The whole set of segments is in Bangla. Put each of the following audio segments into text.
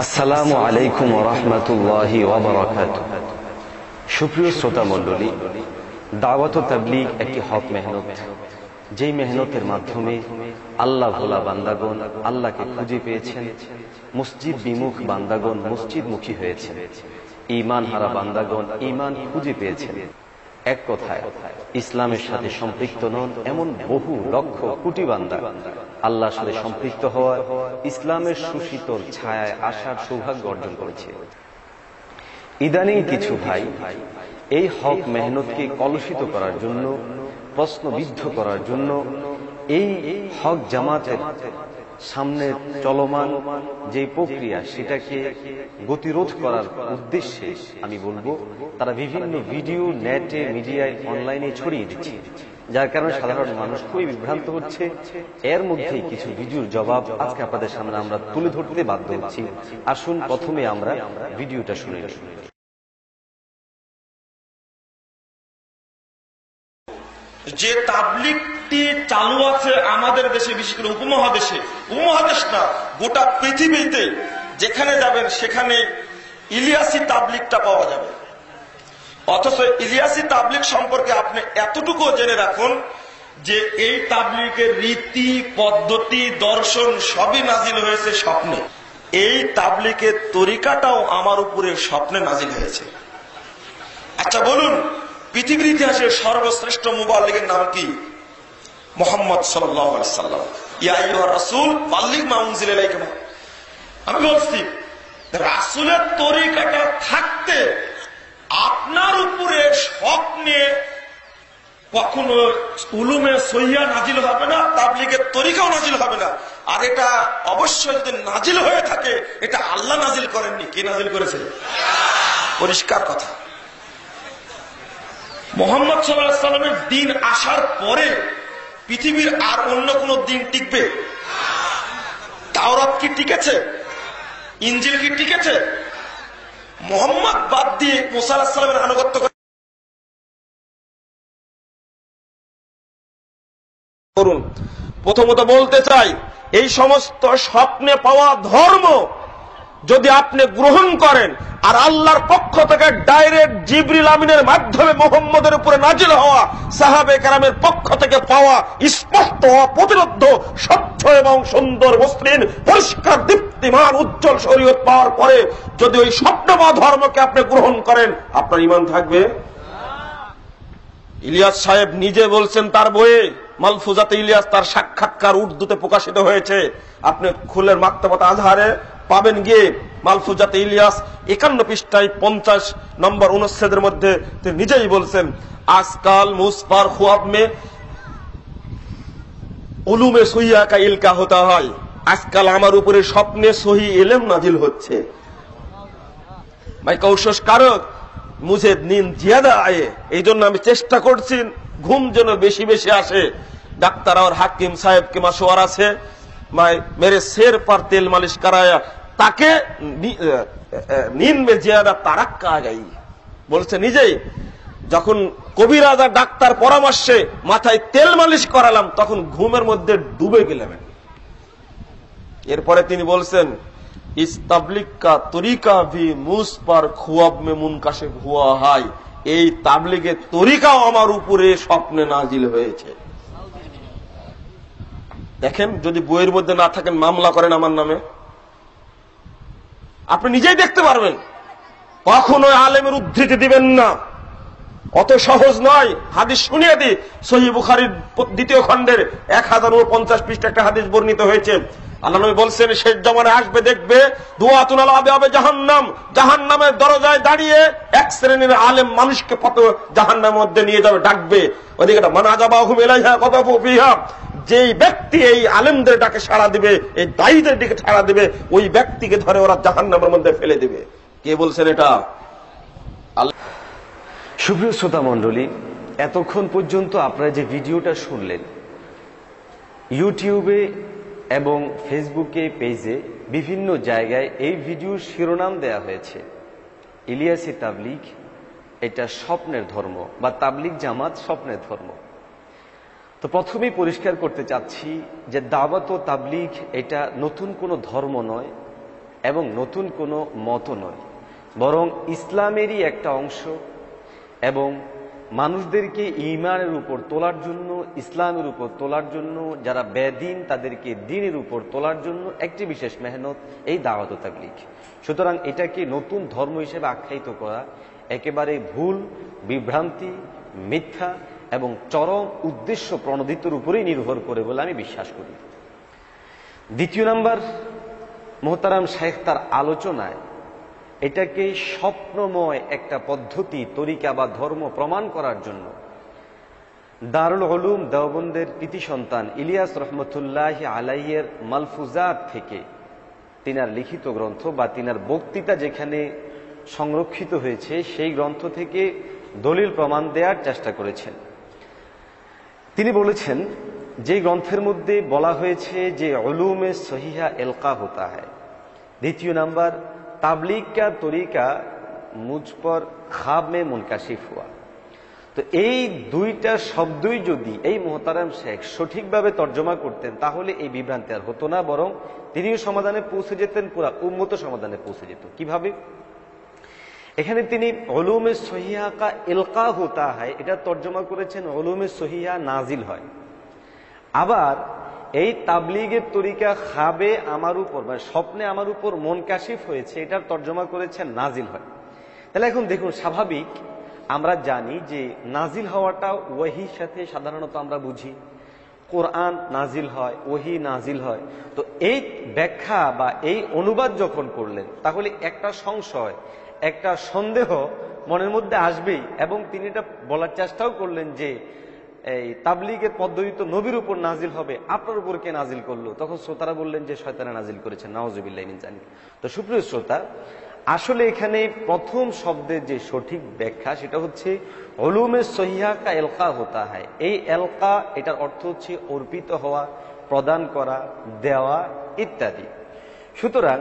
আসসালামু আলাইকুম ওয়া রাহমাতুল্লাহি ওয়া বারাকাতুহু। সুপ্রিয় শ্রোতা মণ্ডলী, দাওয়াত ও তাবলীগ একটি হক মেহনত, যেই মেহনতের মাধ্যমে আল্লাহ ভোলা বান্দাগণ আল্লাহকে খুঁজে পেয়েছেন, মসজিদ বিমুখ বান্দাগণ মসজিদমুখী হয়েছেন, ঈমান হারা বান্দাগণ ঈমান খুঁজে পেয়েছেন। এক কথায় ইসলামের সাথে সম্পৃক্ত নন এমন বহু লক্ষ কোটি বান্দা আল্লাহর সাথে সম্পৃক্ত হওয়ার, ইসলামের সুশীতল ছায়ায় আসার সৌভাগ্য অর্জন করেছে। ইদানিং কিছু ভাই এই হক মেহনতকে কলুষিত করার জন্য, প্রশ্নবিদ্ধ করার জন্য, এই হক জামাতের সামনে চলমান যে প্রক্রিয়া সেটাকে গতিরোধ করার উদ্দেশ্যে আমি বলবো, তারা বিভিন্ন ভিডিও নেটে, মিডিয়ায়, অনলাইনে ছড়িয়ে দিচ্ছে, যার কারণে সাধারণ মানুষ খুবই বিভ্রান্ত হচ্ছে। এর মধ্যেই কিছু ভিডিওর জবাব আজকে আপনাদের সামনে আমরা তুলে ধরতে বাধ্য হচ্ছি। আসুন প্রথমে আমরা ভিডিওটা শুনে নিই। যে তাবলীগটি চালু আছে আমাদের দেশে, বিশেষ করে উপমহাদেশে, উপমহাদেশ না গোটা পৃথিবীতে যেখানে যাবেন সেখানে ইলিয়াসি তাবলীগটা পাওয়া যাবে। অথচ ইলিয়াসি তাবলীগ সম্পর্কে আপনি এতটুকু জেনে রাখুন যে এই তাবলীগের রীতি, পদ্ধতি, দর্শন সবই নাজিল হয়েছে স্বপ্নে। এই তাবলীগের তরিকাটাও আমার উপরে স্বপ্নে নাজিল হয়েছে। আচ্ছা বলুন, পৃথিবীর ইতিহাসের সর্বশ্রেষ্ঠ মুবাল্লিগের নাম কি? মুহাম্মদ সাল্লাল্লাহু আলাইহি সাল্লাম। ইয়া আইয়ুহার রাসূল বাল্লিগ মা উনজিলা ইলাইকা। আমি বলছি, রাসূলের তরিকাটা থাকতে আপনার উপরে স্বপ্নে কখনো উলুমে সহিয়া নাজিল হবে না, তাবলীগের তরিকাও নাজিল হবে না। আর এটা অবশ্যই যদি নাজিল হয়ে থাকে, এটা আল্লাহ নাজিল করেননি। কি নাজিল করেছে? পরিষ্কার কথা। মুহাম্মদ সাল্লাল্লাহু আলাইহি সাল্লামের দিন আসার পরে পৃথিবীর আর অন্য কোন দিন টিকবে? তাওরাত কি টিকেছে? ইনজিল কি টিকেছে? মুহাম্মদ বাদ দিয়ে মুসা আলাইহিস সালামের আনুগত্য করুন। প্রথমত বলতে চাই, এই সমস্ত স্বপ্নে পাওয়া ধর্ম যদি আপনি গ্রহণ করেন আর আল্লাহর পক্ষ থেকে ডাইরেক্ট জিবরিল আমিনের মাধ্যমে মুহাম্মদের উপরে নাজিল হওয়া, সাহাবে কেরামের পক্ষ থেকে পাওয়া, স্পষ্ট হওয়া, প্রতিরোধ, স্বচ্ছ এবং সুন্দর মসৃণ, পরিষ্কার, দীপ্তিমান, উজ্জ্বল শরীয়ত পাওয়ার পরে যদি ওই স্বপ্নময় ধর্মকে আপনি গ্রহণ করেন, আপনার ঈমান থাকবে? ইলিয়াস সাহেব নিজে বলছেন তার বইয়ে মালফুজাতে ইলিয়াস, তার সাক্ষাৎকার উর্দুতে প্রকাশিত হয়েছে। আপনি খুলের মাকতাবাত আজহারে পাবেন গিয়ে মালফুজাতে ইলিয়াস 51 পৃষ্ঠায় 50 নম্বর অনুচ্ছেদের মধ্যে তিনি নিজেই বলছেন, আজকাল মুসপার খুয়াব মে উলুমে সহিয়া কা ইলকা হতা হয়। আজকাল আমার উপরে স্বপ্নে সহি ইলম নাজিল হচ্ছে। ভাই কৌশস কারক মুঝে নীন্দ জিয়াদা আয়ে, এই জন্য আমি চেষ্টা করছি ঘুম যেন বেশি বেশি আসে। ডাক্তার আর হাকিম সাহেব কে মাশওয়ারা আছে, মেরে शेर पर तेल मालिश कराया ताके नींद में ज्यादा तारक्का आ गई। বলছে নিজেই, যখন কবিরাজ আর ডাক্তার পরামর্শে মাথায় তেল মালিশ করালাম তখন ঘুমের মধ্যে ডুবে গেলাম। এরপরে তিনি বলছেন, इस तबलीग का तरीका भी मुझ पर ख्वाब में मुनकाशिफ हुआ है। এই তাবলীগের তরিকাও আমার উপরে স্বপ্নে নাজিল হয়েছে। দেখেন, যদি বইয়ের মধ্যে না থাকেন মামলা করেন আমার নামে, আপনি নিজেই দেখতে পারবেন। কখনো আলেমের উদ্ধৃতি দিবেন না, অত সহজ নয়। হাদিস শুনিয়ে দিই, সহিহ বুখারীর 2য় খণ্ডের 1050 পৃষ্ঠা একটা হাদিস বর্ণিত হয়েছে। আল্লাহ নবী বলছেন, শেষ জামানায় আসবে, দেখবে দুআতুন আলা আবওয়াবে জাহান্নাম, জাহান্নামের দরজায় দাঁড়িয়ে এক শ্রেণীর আলেম মানুষকে জাহান্নামের মধ্যে নিয়ে যাবে, ডাকবে। ওদিকে মান আজাবাহুম ইলাইহা কাযাফু ফিহা, যেই ব্যক্তি এই আলেমদের ডাকে সাড়া দিবে, এই দায়ীদের দিকে সাড়া দিবে, ওই ব্যক্তিকে ধরে ওরা জাহান্নামের মধ্যে ফেলে দিবে। কে বলছেন এটা? সুপ্রিয় শ্রোতা মণ্ডলী, এতক্ষণ পর্যন্ত আপনারা যে ভিডিওটা শুনলেন, ইউটিউবে এবং ফেসবুকে পেজে বিভিন্ন জায়গায় এই ভিডিওর শিরোনাম দেয়া হয়েছে, ইলিয়াসি তাবলীগ এটা স্বপ্নের ধর্ম, বা তাবলীগ জামাত স্বপ্নের ধর্ম। তো প্রথমেই পরিষ্কার করতে চাচ্ছি যে দাওয়াত ও তাবলীগ এটা নতুন কোনো ধর্ম নয়, এবং নতুন কোনো মত নয়, বরং ইসলামেরই একটা অংশ এবং মানুষদেরকে ঈমানের উপর তোলার জন্য, ইসলামের উপর তোলার জন্য, যারা বেদিন তাদেরকে দ্বীনের উপর তোলার জন্য একটি বিশেষ মেহনত এই দাওয়াত ও তাবলীগ। সুতরাং এটাকে নতুন ধর্ম হিসেবে আখ্যায়িত করা একেবারে ভুল, বিভ্রান্তি, মিথ্যা এবং চরম উদ্দেশ্য প্রণোদিতর উপরেই নির্ভর করে বলে আমি বিশ্বাস করি। দ্বিতীয় নাম্বার, মোহতারাম শাইখ তার আলোচনায় এটাকে স্বপ্নময় একটা পদ্ধতি, তরিকা বা ধর্ম প্রমাণ করার জন্য দারুল উলুম দেওবন্দের কৃতি সন্তান ইলিয়াস রহমতুল্লাহ আলাইয়ের মালফুজাত থেকে তিনার লিখিত গ্রন্থ বা তিনার বক্তৃতা যেখানে সংরক্ষিত হয়েছে সেই গ্রন্থ থেকে দলিল প্রমাণ দেওয়ার চেষ্টা করেছেন। তিনি বলেছেন যে গ্রন্থের মধ্যে বলা হয়েছে যে উলুমে সহিহা এলকা হতা হয়। দ্বিতীয় নাম্বার, তাবলীগ কা তরিকা মুঝ পর খাব মে মুনকাশিফ হুয়া। তো এই দুইটা শব্দই যদি এই মোহতারাম শেখ সঠিকভাবে তর্জমা করতেন তাহলে এই বিভ্রান্তি আর হতো না, বরং তিনিও সমাধানে পৌঁছে যেতেন, পুরা উম্মত সমাধানে পৌঁছে যেত। কিভাবে? এখানে তিনি উলুমে সহিহা কা ইলকা হোতা হয় এটা তর্জমা করেছেন উলুমে সহিহা নাজিল হয়। আবার এই তাবলীগের তরিকা খাবে আমার উপর, মানে স্বপ্নে আমার উপর মুনকাশিফ হয়েছে, এটার তর্জমা করেছেন নাজিল হয়। তাহলে এখন দেখুন, স্বাভাবিক আমরা জানি যে নাজিল হওয়াটা ওয়াহির সাথে সাধারণত আমরা বুঝি, কোরআন নাজিল হয়, ওহি নাজিল হয়। তো এই ব্যাখ্যা বা এই অনুবাদ যখন করলেন তাহলে একটা সংশয়, একটা সন্দেহ মনের মধ্যে আসবেই, এবং তিনি এটা বলার চেষ্টাও করলেন যে এই তাবলীগের পদ্ধতি তো নবীর উপর নাজিল হবে, আপনার উপর কে নাজিল করলো? তখন শ্রোতারা বললেন যে শয়তানে নাজিল করেছেন, নাউজুবিল্লাহ মিন যালিক। তো সুপ্রিয় শ্রোতা, আসলে এখানে প্রথম শব্দের যে সঠিক ব্যাখ্যা সেটা হচ্ছে উলুমে সহিহা কা এলকা হতা হয়। এই এলকা এটার অর্থ হচ্ছে অর্পিত হওয়া, প্রদান করা, দেওয়া ইত্যাদি। সুতরাং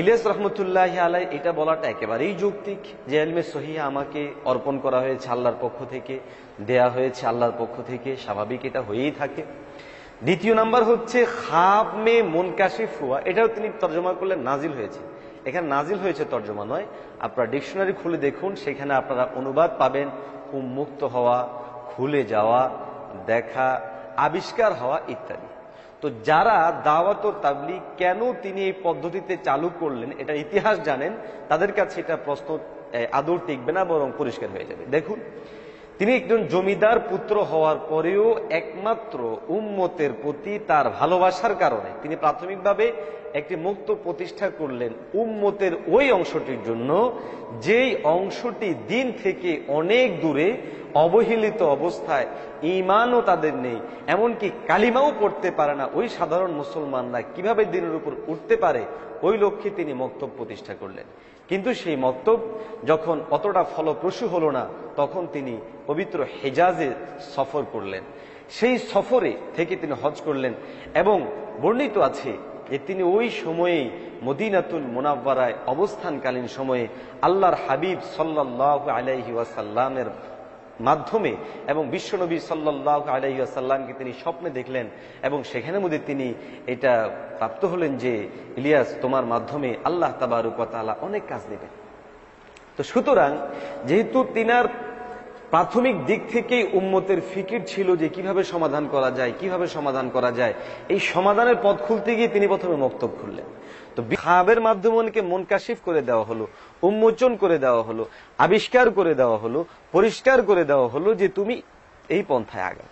ইলিয়াস রহমতুল্লাহ আলাই এটা বলাটা একেবারেই যৌক্তিক যে ইলমে সহিহা আমাকে অর্পণ করা হয়েছে আল্লাহর পক্ষ থেকে, দেয়া হয়েছে আল্লাহর পক্ষ থেকে, স্বাভাবিক এটা হয়েই থাকে। দ্বিতীয় নাম্বার হচ্ছে খাব মে মুনকাশিফ হুয়া, এটাও তিনি তর্জমা করলেন নাজিল হয়েছে। এখানে নাজিল হয়েছে তর্জমা নয়, আপনারা ডিকশনারি খুলে দেখুন, সেখানে আপনারা অনুবাদ পাবেন উন্মুক্ত হওয়া, খুলে যাওয়া, দেখা, আবিষ্কার হওয়া ইত্যাদি। তো যারা দাওয়াত ও তাবলীগ কেন তিনি এই পদ্ধতিতে চালু করলেন এটা ইতিহাস জানেন, তাদের কাছে এটা প্রশ্ন আদৌ টিকবে না, বরং পরিষ্কার হয়ে যাবে। দেখুন, তিনি একজন জমিদার পুত্র হওয়ার পরেও একমাত্র উম্মতের প্রতি তার ভালোবাসার কারণে তিনি প্রাথমিকভাবে একটি মুক্তব প্রতিষ্ঠা করলেন উম্মতের ওই অংশটির জন্য যেই অংশটি দিন থেকে অনেক দূরে, অবহেলিত অবস্থায়, ঈমানও তাদের নেই, এমনকি কালিমাও পড়তে পারে না। ওই সাধারণ মুসলমানরা কিভাবে দিনের উপর উঠতে পারে, ওই লক্ষ্যে তিনি মক্তব প্রতিষ্ঠা করলেন। কিন্তু সেই মক্তব যখন অতটা ফলপ্রসূ হলো না, তখন তিনি পবিত্র হেজাজে সফর করলেন। সেই সফরে থেকে তিনি হজ করলেন, এবং বর্ণিত আছে যে তিনি ওই সময়েই মদিনাতুল মুনাওয়ারায় অবস্থানকালীন সময়ে আল্লাহর হাবিব সাল্লাল্লাহু আলাইহি ওয়াসাল্লামের মাধ্যমে এবং বিশ্বনবী সাল্লাল্লাহু আলাইহি ওয়াসাল্লামকে তিনি স্বপ্নে দেখলেন, এবং সেখানের মধ্যে তিনি এটা প্রাপ্ত হলেন যে ইলিয়াস, তোমার মাধ্যমে আল্লাহ তাবারক ওয়া তাআলা অনেক কাজ নেবেন। তো সুতরাং যেহেতু তিনার প্রাথমিক দিক থেকেই উম্মতের ফিকির ছিল যে কিভাবে সমাধান করা যায়, কিভাবে সমাধান করা যায়, এই সমাধানের পথ খুলতে গিয়ে তিনি প্রথমে মক্তব খুললেন। তো খাবের মাধ্যমে অনেকে মুনকাশিফ করে দেওয়া হলো, উন্মোচন করে দেওয়া হলো, আবিষ্কার করে দেওয়া হলো, পরিষ্কার করে দেওয়া হলো যে তুমি এই পন্থায় আগাও।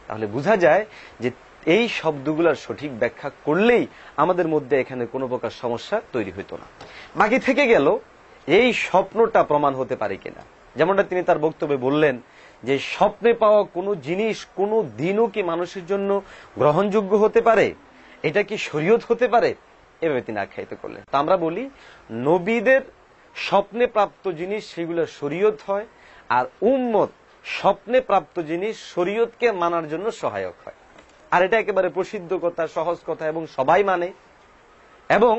তাহলে বোঝা যায় যে এই শব্দগুলোর সঠিক ব্যাখ্যা করলেই আমাদের মধ্যে এখানে কোনো প্রকার সমস্যা তৈরি হইতো না। বাকি থেকে গেল এই স্বপ্নটা প্রমাণ হতে পারে কিনা। যেমনটা তিনি তার বক্তব্যে বললেন যে স্বপ্নে পাওয়া কোনো জিনিস কোনো দিনও কি মানুষের জন্য গ্রহণযোগ্য হতে পারে, এটা কি শরীয়ত হতে পারে, এভাবে তিনি আখ্যায়িত করলেন। তা আমরা বলি নবীদের স্বপ্নে প্রাপ্ত জিনিস সেগুলো শরীয়ত হয়, আর উম্মত স্বপ্নে প্রাপ্ত জিনিস শরীয়তকে মানার জন্য সহায়ক হয়। আর এটা একেবারে প্রসিদ্ধ কথা, সহজ কথা, এবং সবাই মানে। এবং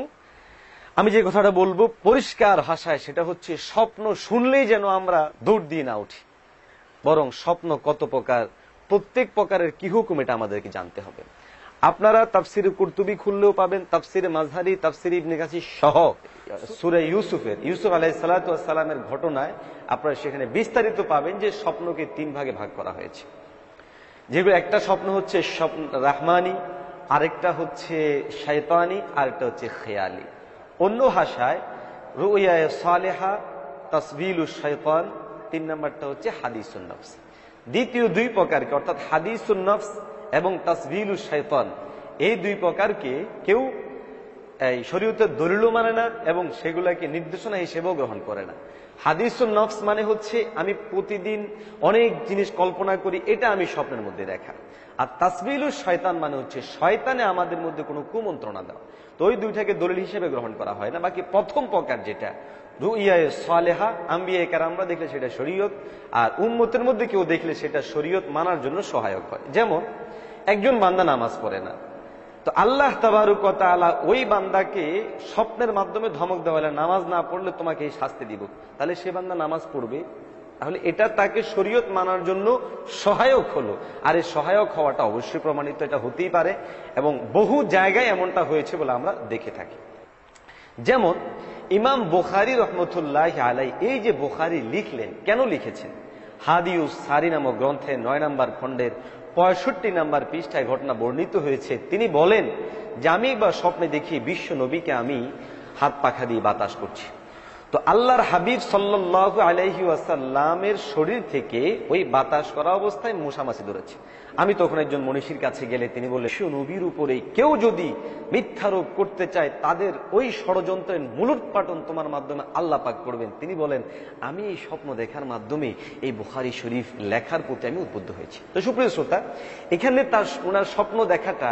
আমি যে কথাটা বলবো পরিষ্কার ভাষায়, সেটা হচ্ছে স্বপ্ন শুনলেই যেন আমরা দৌড় দিয়ে না উঠি, বরং স্বপ্ন কত প্রকার, প্রত্যেক প্রকারের কি হুকুম এটা আমাদেরকে জানতে হবে। আপনারা তাফসির কুরতুবী খুললেও পাবেন, তাফসির মাযহারি, তাফসির ইবনে কাসির সহ সূরা ইউসুফ আলাইহিস সালাতু ওয়াস সালামের ঘটনায় আপনারা সেখানে বিস্তারিত পাবেন যে স্বপ্নকে 3 ভাগে ভাগ করা হয়েছে। যেগুলো একটা স্বপ্ন হচ্ছে স্বপ্ন রাহমানি, আরেকটা হচ্ছে শয়তানি, আরেকটা হচ্ছে খেয়ালি। অন্য ভাষায় রুয়ায়ে সালেহা, তাসবিলুশ শয়তান, 3 নাম্বারটা হচ্ছে হাদিসুন নফস। দ্বিতীয় 2 প্রকারকে অর্থাৎ হাদিসুন নফস এবং তাসবিলুশ শয়তান, এই 2 প্রকারকে কেউ এই শরীয়তের দলিলও মানে না এবং সেগুলোকে নির্দেশনা হিসেবেও গ্রহণ করে না। হাদিসুন নফস মানে হচ্ছে আমি প্রতিদিন অনেক জিনিস কল্পনা করি, এটা আমি স্বপ্নের মধ্যে দেখা। আর তাসবিলুশ শয়তান মানে হচ্ছে শয়তানে আমাদের মধ্যে কোনো কুমন্ত্রণা দেওয়া। তো ওই 2টাকে দলিল হিসেবে গ্রহণ করা হয় না। বাকি প্রথম প্রকার যেটা রুইয়ায়ে সালেহা, আম্বিয়ায়ে কেরামরা দেখলে সেটা শরীয়ত, আর উম্মতের মধ্যে কেউ দেখলে সেটা শরীয়ত মানার জন্য সহায়ক হয়। যেমন একজন বান্দা নামাজ পড়ে না, তো আল্লাহ তাবারক ওয়া তাআলা ওই বান্দাকে স্বপ্নের মাধ্যমে ধমক দেওয়া, নামাজ না পড়লে তোমাকে এই শাস্তি দিব, তাহলে সে বান্দা নামাজ পড়বে। তাহলে এটা তাকে শরীয়ত মানার জন্য সহায়ক হলো। আর এই সহায়ক হওয়াটা অবশ্যই প্রমাণিত, এটা হতেই পারে এবং বহু জায়গায় এমনটা হয়েছে বলে আমরা দেখে থাকি। যেমন ইমাম বুখারী রহমতুল্লাহ আলাইহি, এই যে বুখারী লিখলেন, কেন লিখেছেন? হাদিউস সারি নামক গ্রন্থে 9 নম্বর খণ্ডের 65 নম্বর পৃষ্ঠায় ঘটনা বর্ণিত হয়েছে। তিনি বলেন যে আমি একবার স্বপ্নে দেখি বিশ্ব নবীকে আমি হাত পাখা দিয়ে বাতাস করছি। তো আল্লাহর হাবিব সাল্লাল্লাহু আলাইহি ওয়াসাল্লামের শরীর থেকে ওই বাতাস করা অবস্থায় মশামাছি ধরেছে। আমি তখন একজন মনীষীর কাছে গেলে তিনি বললেন, বিশ্ব নবীর উপরে কেউ যদি মিথ্যারোপ করতে চায় তাদের ওই ষড়যন্ত্রের মূলোৎপাটন তোমার মাধ্যমে আল্লাহ পাক করবেন। তিনি বলেন আমি এই স্বপ্ন দেখার মাধ্যমে এই বুখারী শরীফ লেখার প্রতি আমি উদ্বুদ্ধ হয়েছি। তো সুপ্রিয় শ্রোতা, এখানে ওনার স্বপ্ন দেখাটা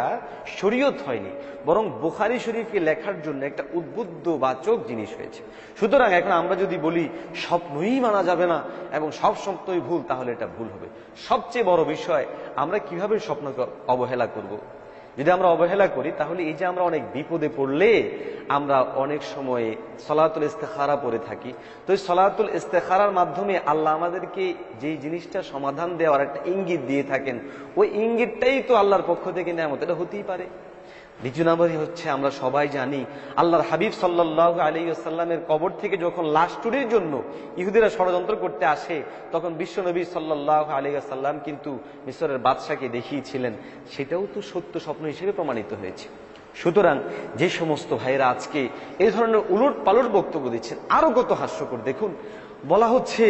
শরীয়ত হয়নি, বরং বুখারী শরীফকে লেখার জন্য একটা উদ্বুদ্ধবাচক জিনিস হয়েছে। সুতরাং এখন আমরা যদি বলি স্বপ্নই মানা যাবে না এবং সব স্বপ্নই ভুল, তাহলে এটা ভুল হবে। সবচেয়ে বড় বিষয়, আমরা কিভাবে স্বপ্নকে অবহেলা করব? যদি আমরা অবহেলা করি তাহলে এই যে আমরা অনেক বিপদে পড়লে আমরা অনেক সময় সলাতুল ইস্তেখারা পড়ে থাকি। তো এই সলাতুল ইস্তেখারার মাধ্যমে আল্লাহ আমাদেরকে যেই জিনিসটা সমাধান দেওয়ার একটা ইঙ্গিত দিয়ে থাকেন, ওই ইঙ্গিতটাই তো আল্লাহর পক্ষ থেকে নেয়ামত, এটা হতেই পারে। দ্বিতীয় নম্বরই হচ্ছে, আমরা সবাই জানি আল্লাহর হাবিব সাল্লাল্লাহু আলাইহি ওয়াসাল্লামের কবর থেকে যখন লাশ চুরির জন্য ইহুদিরা ষড়যন্ত্র করতে আসে, তখন বিশ্বনবী সাল্লাল্লাহু আলাইহি ওয়াসাল্লাম কিন্তু মিসরের বাদশাকে দেখিয়েছিলেন, সেটাও তো সত্য স্বপ্ন হিসেবে প্রমাণিত হয়েছে। সুতরাং যে সমস্ত ভাইয়েরা আজকে এই ধরনের উলট পালট বক্তব্য দিচ্ছেন, আরো কত হাস্যকর দেখুন। বলা হচ্ছে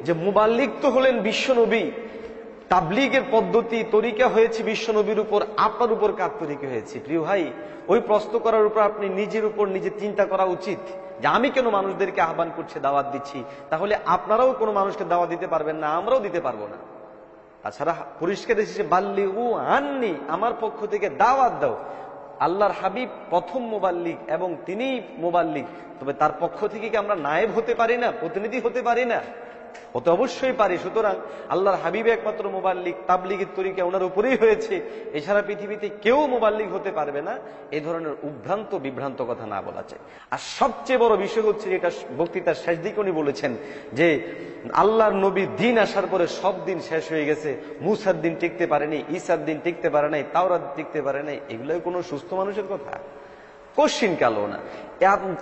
যে মুবাল্লিগ তো হলেন বিশ্বনবী, তাবলীগের পদ্ধতি তরিকা হয়েছে বিশ্বনবীর উপর, আপনার উপর কার তরিকা হয়েছে? প্রিয় ভাই, ওই প্রশ্ন করার উপর আপনি নিজের উপর নিজে চিন্তা করা উচিত যে আমি কেন মানুষদেরকে আহ্বান করছি, দাওয়াত দিচ্ছি, তাহলে আপনারাও কোনো মানুষকে দাওয়াত দিতে পারবেন না, আমরাও দিতে পারবো না। তাছাড়া পরিষ্কার এসেছে বাল্লিগু আন্নি, আমার পক্ষ থেকে দাওয়াত দাও। আল্লাহর হাবিব প্রথম মুবাল্লিগ এবং তিনিই মুবাল্লিগ, তবে তার পক্ষ থেকে কি আমরা নায়েব হতে পারি না, প্রতিনিধি হতে পারি না? হতে অবশ্যই পারি। সুতরাং আল্লাহর হাবিব একমাত্র মুবাল্লিগ, তাবলীগের তরিকা ওনার উপরেই হয়েছে, এছাড়া পৃথিবীতে কেউ মুবাল্লিগ হতে পারবে না। এই ধরনের উদ্ভ্রান্ত বিভ্রান্ত কথা না বলা চাই। আর সবচেয়ে বড় বিষয় হচ্ছে, যেটা বক্তৃতার শেষ দিকে উনি বলেছেন যে আল্লাহর নবীর দিন আসার পরে সব দিন শেষ হয়ে গেছে, মুসার দিন টিকতে পারেনি, ঈসার দিন টিকতে পারে নাই, তাওরাত টিকতে পারে নাই, এগুলোই কোনো সুস্থ মানুষের কথা? কোশ্চিন কালো না।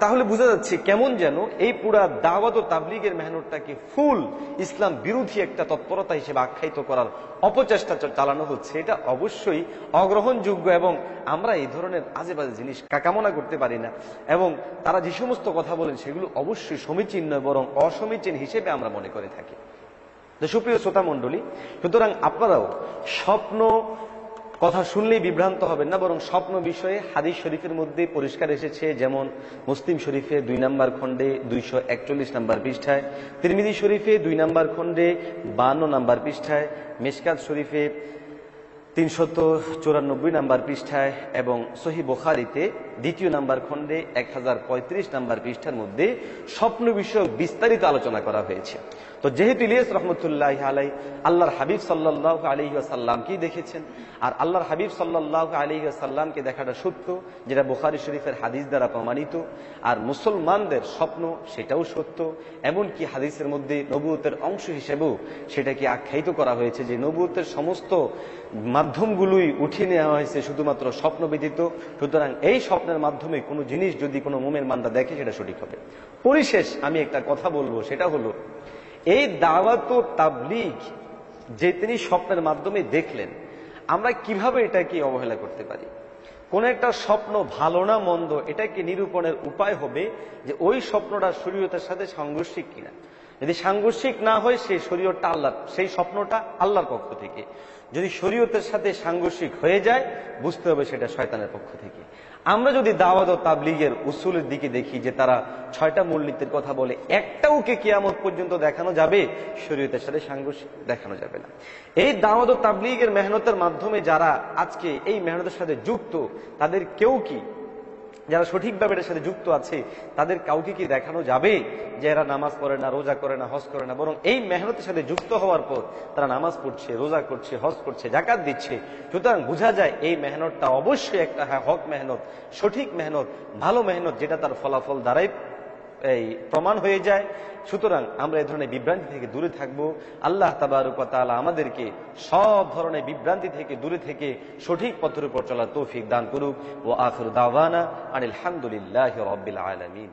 তাহলে বোঝা যাচ্ছে কেমন যেন এই পুরা দাওয়াত ও তাবলীগের মেহনতটাকে ফুল ইসলাম বিরোধী একটা তৎপরতা হিসেবে আখ্যায়িত করার অপচেষ্টা চালানো হচ্ছে। এটা অবশ্যই অগ্রহণযোগ্য এবং আমরা এই ধরনের আজে বাজে জিনিস কামনা করতে পারি না। এবং তারা যে সমস্ত কথা বলেন সেগুলো অবশ্যই সমীচীন নয়, বরং অসমীচীন হিসেবে আমরা মনে করে থাকি। তো সুপ্রিয় শ্রোতা মণ্ডলী, সুতরাং আপনারাও স্বপ্ন কথা শুনলেই বিভ্রান্ত হবেন না, বরং স্বপ্ন বিষয়ে হাদিস শরীফের মধ্যে পরিষ্কার এসেছে। যেমন মুসলিম শরীফে 2 নম্বর খণ্ডে 241 নম্বর পৃষ্ঠায়, তিরমিজি শরীফে 2 নম্বর খণ্ডে 52 নম্বর পৃষ্ঠায়, মিশকাত শরীফে 394 নম্বর পৃষ্ঠায় এবং সহিহ বুখারীতে দ্বিতীয় নাম্বার খণ্ডে 1035 নাম্বার পৃষ্ঠার মধ্যে স্বপ্ন বিষয়ক বিস্তারিত আলোচনা করা হয়েছে। তো যেহেতু ইলিয়াস রহমতুল্লাহ আলাই আল্লাহর হাবিব সাল্লাল্লাহু আলাইহি ওয়াসাল্লামকেই দেখেছেন, আর আল্লাহর হাবিব সাল্লাল্লাহু আলাইহি ওয়াসাল্লামকে দেখাটা সত্য, যেটা বুখারী শরীফের হাদিস দ্বারা প্রমাণিত, আর মুসলমানদের স্বপ্ন সেটাও সত্য। এমনকি হাদিসের মধ্যে নবুয়তের অংশ হিসেবেও সেটাকে আখ্যায়িত করা হয়েছে যে নবুয়তের সমস্ত মাধ্যমগুলোই উঠিয়ে নেওয়া হয়েছে শুধুমাত্র স্বপ্ন ব্যতীত। সুতরাং এই স্বপ্নের মাধ্যমে কোনো জিনিস যদি কোনো মুমিন বান্দা দেখে সেটা সঠিক হবে। পরিশেষ আমি একটা কথা বলবো, সেটা হলো এই দাওয়াত ও তাবলীগ যে তিনি স্বপ্নের মাধ্যমে দেখলেন, আমরা কিভাবে এটাকে অবহেলা করতে পারি? কোন একটা স্বপ্ন ভালো না মন্দ এটাকে নিরূপণের উপায় হবে যে ওই স্বপ্নটা শরীয়তের সাথে সাংঘর্ষিক কিনা। যদি সাংঘর্ষিক না হয় সেই শরীয়তটা আল্লাহ, সেই স্বপ্নটা আল্লাহর পক্ষ থেকে। যদি শরীয়তের সাথে সাংঘর্ষিক হয়ে যায় বুঝতে হবে সেটা শয়তানের পক্ষ থেকে। আমরা যদি দাওয়াত ও তাবলীগের উসুলের দিকে দেখি যে তারা 6টা মূলনীতির কথা বলে, একটাওকে কিয়ামত পর্যন্ত দেখানো যাবে শরীয়তের সাথে সাংঘর্ষিক দেখানো যাবে না। এই দাওয়াত ও তাবলীগের মেহনতের মাধ্যমে যারা আজকে এই মেহনতের সাথে যুক্ত, তাদের কেউ কি, যারা সঠিকভাবে এটার সাথে যুক্ত আছে, তাদের কাউকে কি দেখানো যাবে যে এরা নামাজ পড়ে না, রোজা করে না, হজ করে না, বরং এই মেহনতের সাথে যুক্ত হওয়ার পর তারা নামাজ পড়ছে, রোজা করছে, হজ করছে, যাকাত দিচ্ছে। সুতরাং বোঝা যায় এই মেহনতটা অবশ্যই একটা হক মেহনত, সঠিক মেহনত, ভালো মেহনত, যেটা তার ফলাফল দ্বারাই এই প্রমাণ হয়ে যায়। সুতরাং আমরা এই ধরনের বিভ্রান্তি থেকে দূরে থাকব। আল্লাহ তাবারক ওয়া তাআলা আমাদেরকে সব ধরনের বিভ্রান্তি থেকে দূরে থেকে সঠিক পথের উপর চলার তৌফিক দান করুক। ওয়া আখিরু দাওয়ানা আনিল হামদুলিল্লাহি রাব্বিল আলামিন।